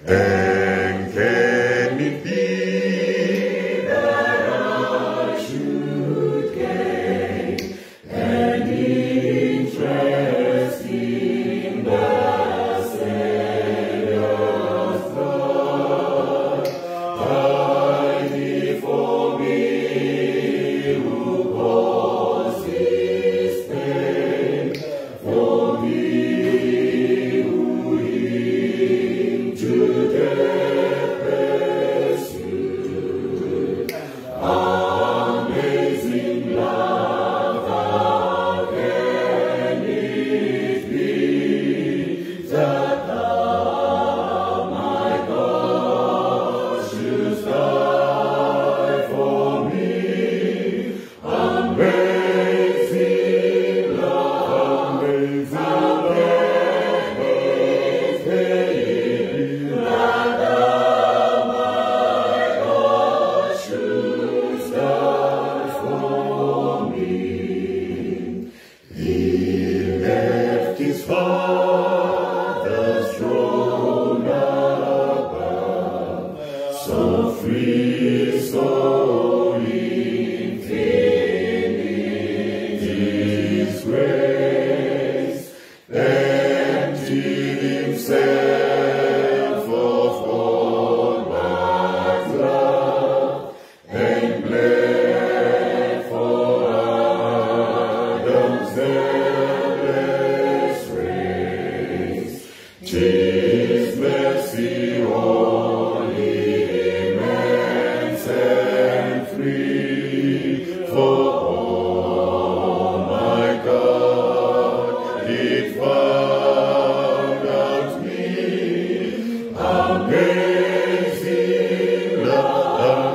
And can it be that I should gain an interest in the Savior's blood, hiding for me who bore his pain, for me who him to death pursued. Amazing love, how can it be that thou, my God, shouldst die for me? Amazing love, how can it be that thou, my God, shouldst die for me? He left his Father's throne above, so free, so infinite his grace, emptied himself of all man's love, and bled for Adam's helpless race. 'Tis mercy only, immense and free, for all my God did found out me. Amazing love.